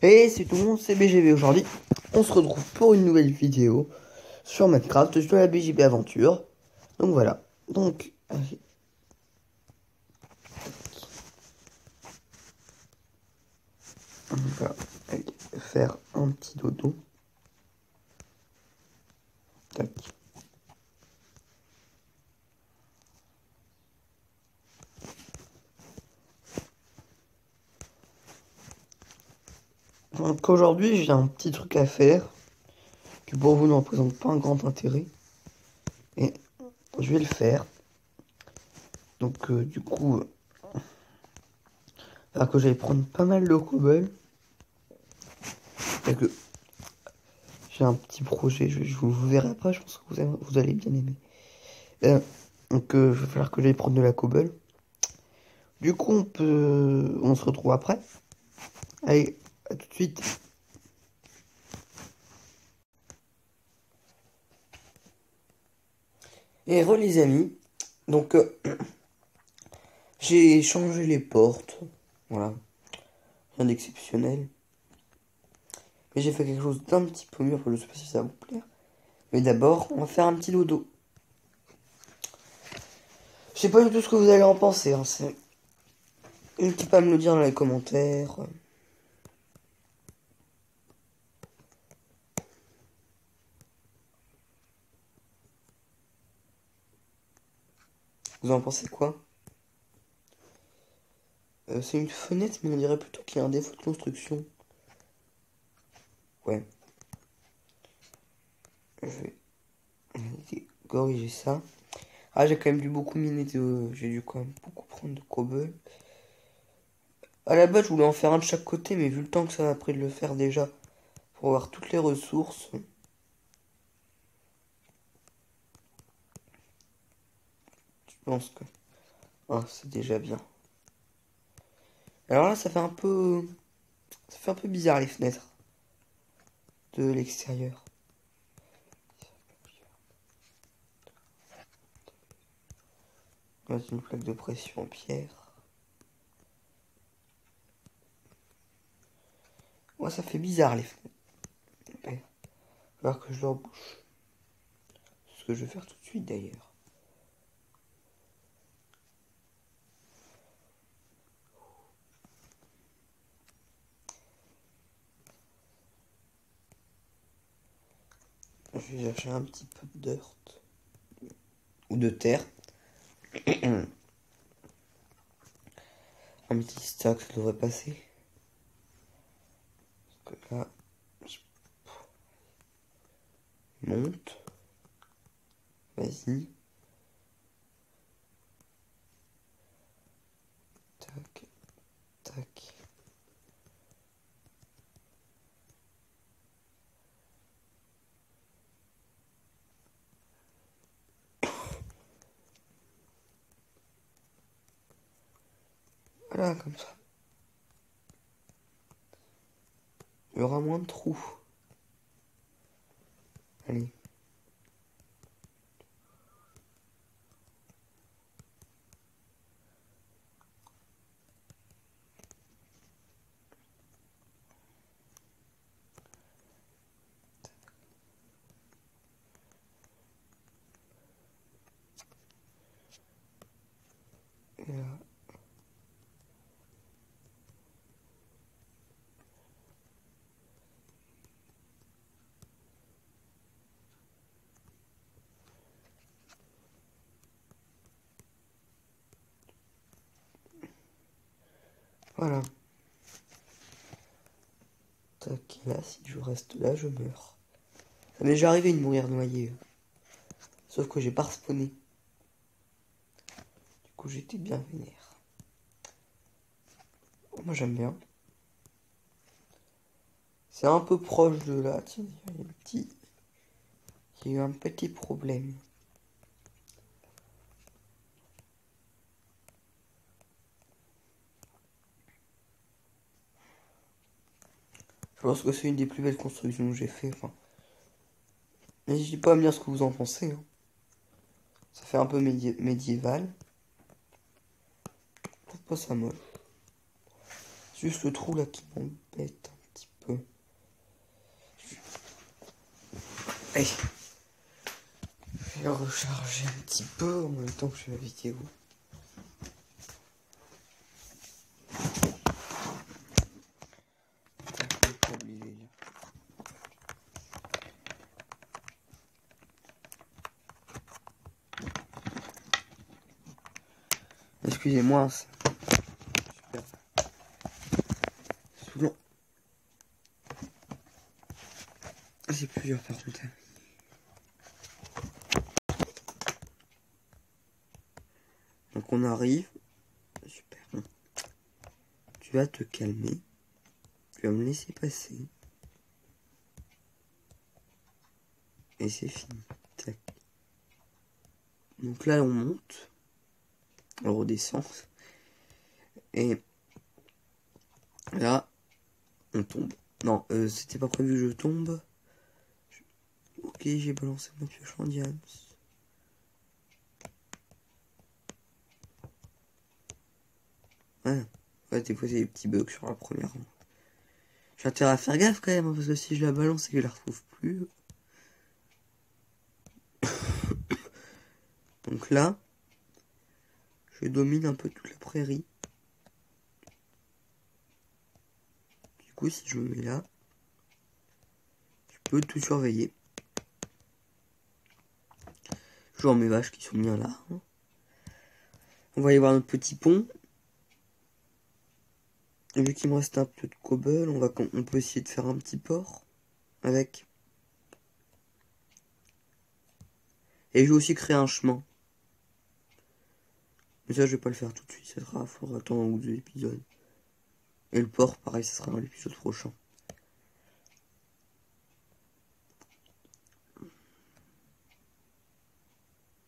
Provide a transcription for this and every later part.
Et c'est tout le monde, c'est BGB aujourd'hui. On se retrouve pour une nouvelle vidéo sur Minecraft, sur la BGB Aventure. Donc voilà. Donc, allez. On va faire un petit dodo. Tac. Donc aujourd'hui, j'ai un petit truc à faire qui pour vous ne représente pas un grand intérêt. Et je vais le faire. Donc du coup, alors que j'allais prendre pas mal de cobble. Et que j'ai un petit projet, je vous verrai après, je pense que vous allez bien aimer. Donc il va falloir que j'aille prendre de la cobble. Du coup, on se retrouve après. Allez, à tout de suite. Et re les amis, donc j'ai changé les portes, voilà, rien d'exceptionnel. Mais j'ai fait quelque chose d'un petit peu mieux, je sais pas si ça va vous plaire. Mais d'abord, on va faire un petit dodo. Je sais pas du tout ce que vous allez en penser, hein, n'hésitez pas à me le dire dans les commentaires. Vous en pensez quoi? C'est une fenêtre, mais on dirait plutôt qu'il y a un défaut de construction. Ouais. Je vais corriger ça. Ah, j'ai quand même dû beaucoup miner j'ai dû quand même beaucoup prendre de cobble. À la base, je voulais en faire un de chaque côté, mais vu le temps que ça m'a pris de le faire déjà, pour avoir toutes les ressources, je pense que c'est déjà bien. Alors là, ça fait un peu bizarre les fenêtres de l'extérieur. Là, c'est une plaque de pression en pierre. Ouais, ça fait bizarre les fenêtres. Il va falloir que je leur bouche. C'est ce que je vais faire tout de suite d'ailleurs. Je vais chercher un petit peu de dirt. Ou de terre. Un petit stack, ça devrait passer. Parce que là, je monte. Vas-y. Tac. Tac. Voilà, comme ça. Il y aura moins de trous. Allez. Et là. Voilà. Tac, et là, si je reste là, je meurs. Ça m'est déjà arrivé de mourir noyé. Sauf que j'ai pas respawné. Du coup, j'étais bien vénère. Moi, j'aime bien. C'est un peu proche de là. Tiens, il y a eu un petit problème. Je pense que c'est une des plus belles constructions que j'ai fait. Enfin, n'hésitez pas à me dire ce que vous en pensez. Hein. Ça fait un peu médiéval. pas ça moche. C'est juste le trou là qui m'embête un petit peu. Allez. Je vais recharger un petit peu en même temps que je fais la vidéo. Excusez-moi, c'est super souvent. C'est plus dur par contre. Donc on arrive. Super. Tu vas te calmer. Tu vas me laisser passer. Et c'est fini. Tac. Donc là on monte. On redescend. Et là, on tombe. Non, c'était pas prévu que je tombe. Ok, j'ai balancé ma pioche en diams. Voilà. Ouais, des fois, c'est des petits bugs sur la première. J'ai intérêt à faire gaffe quand même, hein, parce que si je la balance et que je la retrouve plus. Donc là, je domine un peu toute la prairie. Du coup, si je me mets là, je peux tout surveiller. Toujours mes vaches qui sont bien là. Hein. On va aller voir notre petit pont. Et vu qu'il me reste un peu de cobble, on peut essayer de faire un petit port avec. Et je vais aussi créer un chemin. Mais ça, je vais pas le faire tout de suite. Ça sera, faudra attendre un ou deux épisodes. Et le port, pareil, ça sera dans l'épisode prochain.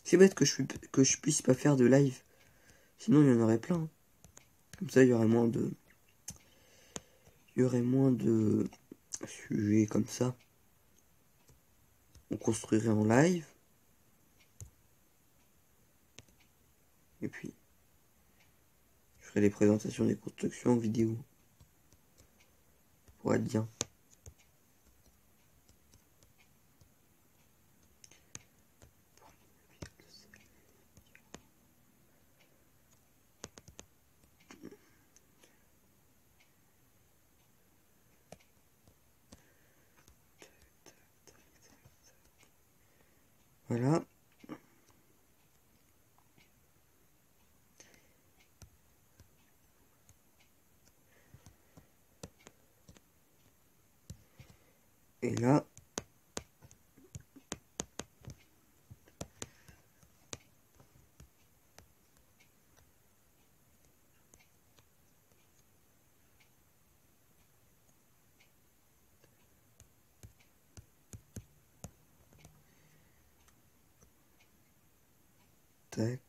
C'est bête que je puisse pas faire de live. Sinon, il y en aurait plein. Hein. Comme ça, il y aurait moins de... sujets comme ça. On construirait en live. Et puis, je ferai les présentations des constructions en vidéo. Pour être bien. Voilà. Et là, tac.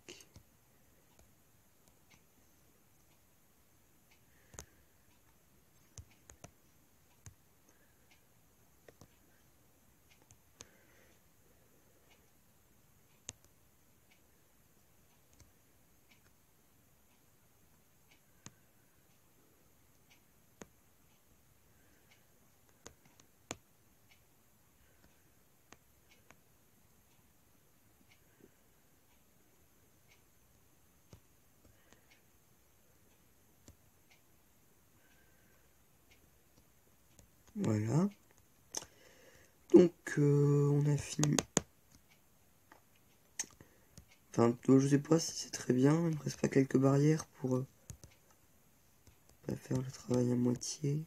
Voilà. Donc, on a fini. Enfin, je sais pas si c'est très bien. Il me reste pas quelques barrières pour pas faire le travail à moitié.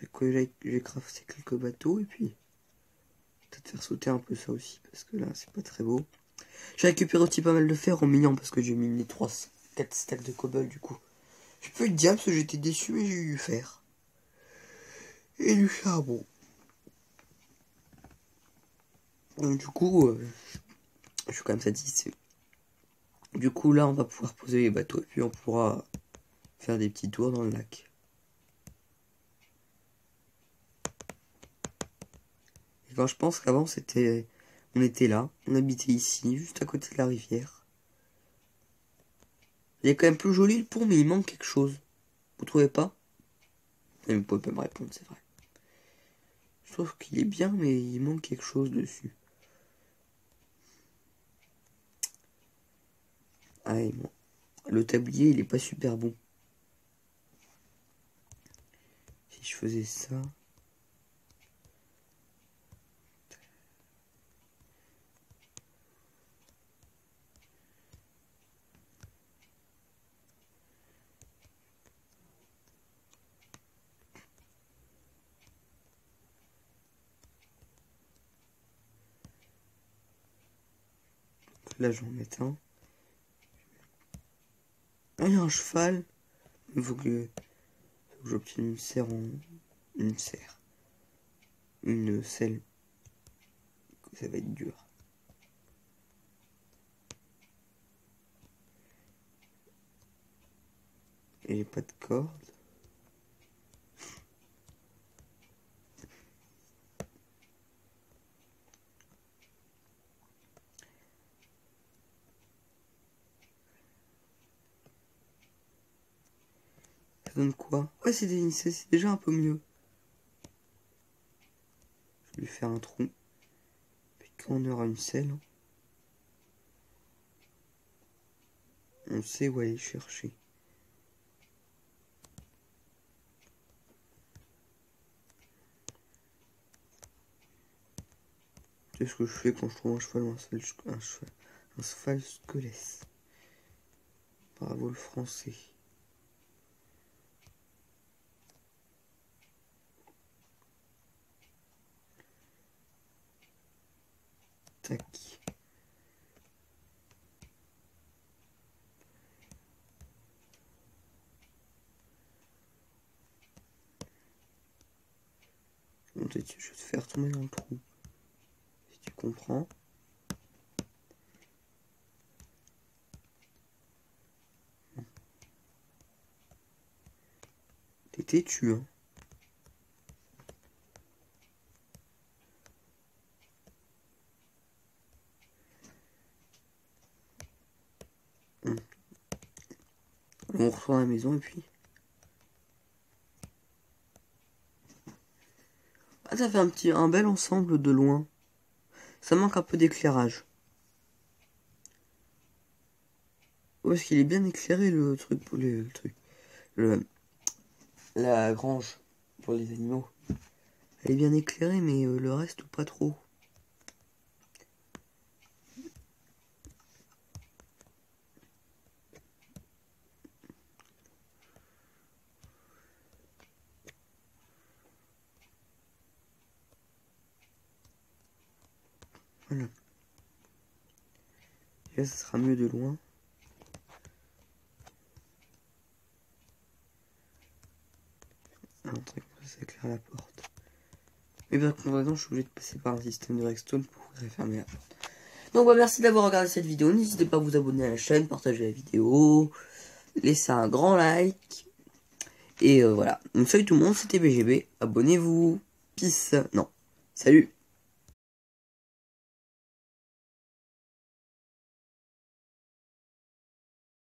J'ai crafté quelques bateaux et puis peut-être faire sauter un peu ça aussi parce que là c'est pas très beau. J'ai récupéré aussi pas mal de fer en minant parce que j'ai miné 4 stacks de cobble du coup. J'ai pas eu de diable parce que j'étais déçu mais j'ai eu du fer. Et du charbon. Donc du coup, je suis quand même satisfait. Du coup là on va pouvoir poser les bateaux et puis on pourra faire des petits tours dans le lac. Et quand je pense qu'avant on était là, on habitait ici, juste à côté de la rivière. Il est quand même plus joli le pont, mais il manque quelque chose. Vous trouvez pas? Et vous pouvez pas me répondre, c'est vrai. Je trouve qu'il est bien, mais il manque quelque chose dessus. Ah, bon. Le tablier, il est pas super bon. Si je faisais ça... Là, je vais en mettre un. Ah, il y a un cheval. Il faut que j'obtienne une serre en... Une serre. Une selle. Ça va être dur. Et j'ai pas de corde. Ça donne quoi? Ouais, c'est déjà un peu mieux. Je vais lui faire un trou. Puis quand on aura une selle, on sait où aller chercher. C'est ce que je fais quand je trouve un cheval ou un cheval squelette. Bravo le français. Tac. Je vais te faire tomber dans le trou. Si tu comprends. T'es têtu, hein. On retourne à la maison et puis... Ah, ça fait un bel ensemble de loin. Ça manque un peu d'éclairage. Ouais, parce qu'il est bien éclairé le truc pour le truc. La grange pour les animaux. Elle est bien éclairée, mais le reste pas trop. Voilà. Et là, ça sera mieux de loin. Un truc, ça éclaire la porte. Mais bien, par exemple, je suis obligé de passer par un système de redstone pour refermer la porte. Donc, bah, merci d'avoir regardé cette vidéo. N'hésitez pas à vous abonner à la chaîne, partager la vidéo, laisser un grand like. Et voilà. Donc, salut tout le monde, c'était BGB. Abonnez-vous. Peace. Non. Salut.